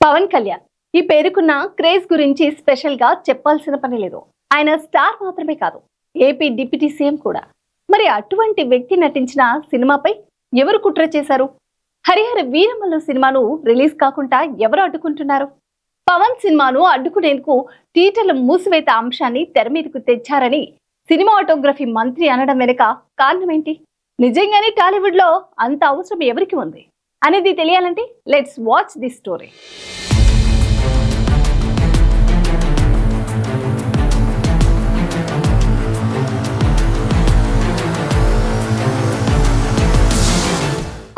పవన్ కళ్యాణ్ ఈ పేరుకున్న క్రేజ్ గురించి స్పెషల్ గా చెప్పాల్సిన పని లేదు. ఆయన స్టార్ మాత్రమే కాదు, ఏపీ డిప్యూటీ సీఎం కూడా. మరి అటువంటి వ్యక్తి నటించిన సినిమాపై ఎవరు కుట్ర చేశారు? హరిహర వీరమల్లు సినిమాను రిలీజ్ కాకుండా ఎవరు అడ్డుకుంటున్నారు? పవన్ సినిమాను అడ్డుకునేందుకు థియేటర్ల మూసివేత అంశాన్ని తెర మీదకు తెచ్చారని సినిమాటోగ్రఫీ మంత్రి అనడం వెనుక కారణం ఏంటి? నిజంగానే టాలీవుడ్ లో అంత అవసరం ఎవరికి ఉంది అనేది తెలియాలంటే లెట్స్ వాచ్ దిస్ స్టోరీ.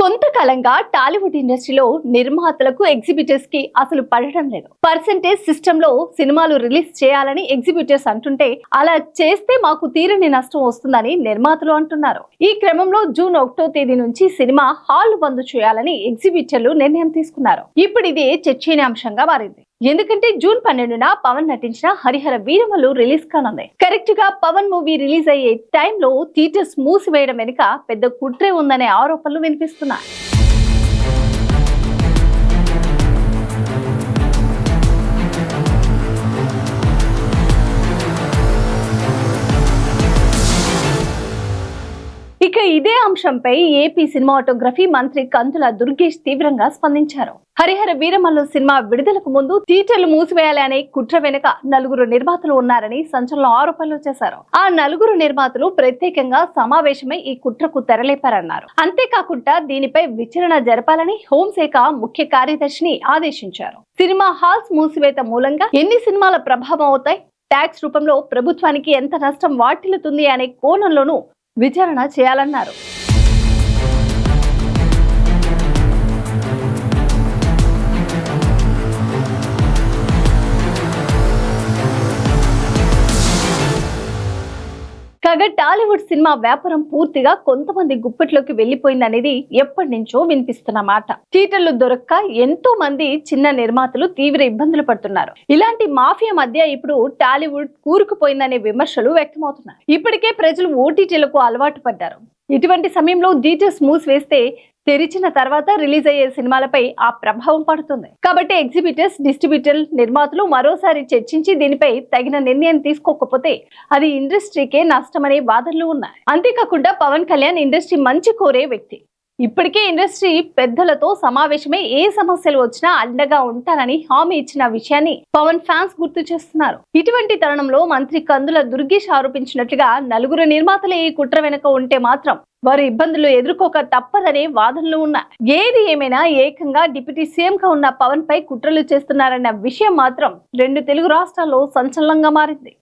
కొంతకాలంగా టాలీవుడ్ ఇండస్ట్రీలో నిర్మాతలకు ఎగ్జిబిటర్స్ కి అసలు పడటం లేదు. పర్సెంటేజ్ సిస్టమ్ లో సినిమాలు రిలీజ్ చేయాలని ఎగ్జిబిటర్స్ అంటుంటే అలా చేస్తే మాకు తీరని నష్టం వస్తుందని నిర్మాతలు అంటున్నారు. ఈ క్రమంలో జూన్ 1వ తేదీ నుంచి సినిమా హాల్ బంద్ చేయాలని ఎగ్జిబిటర్లు నిర్ణయం తీసుకున్నారు. ఇప్పుడు ఇదే చర్చనీయాంశంగా మారింది. ఎందుకంటే జూన్ 12న పవన్ నటించిన హరిహర వీరమల్లు రిలీజ్ కానుంది. కరెక్ట్ గా పవన్ మూవీ రిలీజ్ అయ్యే టైంలో థియేటర్స్ మూసివేయడం వెనుక పెద్ద కుట్రే ఉందనే ఆరోపణలు వినిపిస్తున్నాయి. ఇక ఇదే అంశంపై ఏపీ సినిమాటోగ్రఫీ మంత్రి కందుల దుర్గేష్ తీవ్రంగా స్పందించారు. హరిహర వీరమల్లు సినిమా విడుదలకు ముందు థియేటర్లు మూసివేయాలి అనే కుట్ర వెనుక నలుగురు నిర్మాతలు ఉన్నారని సంచలన ఆరోపణలు చేశారు. ఆ నలుగురు నిర్మాతలు ప్రత్యేకంగా సమావేశమై ఈ కుట్రకు తెరలేపారన్నారు. అంతేకాకుండా దీనిపై విచారణ జరపాలని హోంశాఖ ముఖ్య కార్యదర్శిని ఆదేశించారు. సినిమా హాల్స్ మూసివేత మూలంగా ఎన్ని సినిమాల ప్రభావం అవుతాయి, ట్యాక్స్ రూపంలో ప్రభుత్వానికి ఎంత నష్టం వాటిల్లుతుంది అనే కోణంలోనూ విచారణ చేయాలన్నారు. కాగా టాలీవుడ్ సినిమా వ్యాపారం పూర్తిగా కొంతమంది గుప్పెట్లోకి వెళ్లిపోయిందనేది ఎప్పటి నుంచో వినిపిస్తున్న మాట. థియేటర్లు దొరక్క ఎంతో మంది చిన్న నిర్మాతలు తీవ్ర ఇబ్బందులు పడుతున్నారు. ఇలాంటి మాఫియా మధ్య ఇప్పుడు టాలీవుడ్ కూరుకుపోయిందనే విమర్శలు వ్యక్తమవుతున్నాయి. ఇప్పటికే ప్రజలు ఓటీటీలకు అలవాటు పడ్డారు. ఇటువంటి సమయంలో థియేటర్స్ మూసివేస్తే తెరిచిన తర్వాత రిలీజ్ అయ్యే సినిమాలపై ఆ ప్రభావం పడుతుంది. కాబట్టి ఎగ్జిబిటర్స్, డిస్ట్రిబ్యూటర్, నిర్మాతలు మరోసారి చర్చించి దీనిపై తగిన నిర్ణయం తీసుకోకపోతే అది ఇండస్ట్రీకే నష్టమనే వాదనలు ఉన్నాయి. అంతేకాకుండా పవన్ కళ్యాణ్ ఇండస్ట్రీ మంచి కోరే వ్యక్తి. ఇప్పటికే ఇండస్ట్రీ పెద్దలతో సమావేశమై ఏ సమస్యలు వచ్చినా అండగా ఉంటానని హామీ ఇచ్చిన విషయాన్ని పవన్ ఫ్యాన్స్ గుర్తు చేస్తున్నారు. ఇటువంటి తరుణంలో మంత్రి కందుల దుర్గేష్ ఆరోపించినట్లుగా నలుగురు నిర్మాతలు ఈ కుట్ర వెనుక ఉంటే మాత్రం వారు ఇబ్బందులు ఎదుర్కోక తప్పదనే వాదనలు ఉన్నాయి. ఏది ఏమైనా ఏకంగా డిప్యూటీ సీఎం గా ఉన్న పవన్ పై కుట్రలు చేస్తున్నారన్న విషయం మాత్రం రెండు తెలుగు రాష్ట్రాల్లో సంచలనంగా మారింది.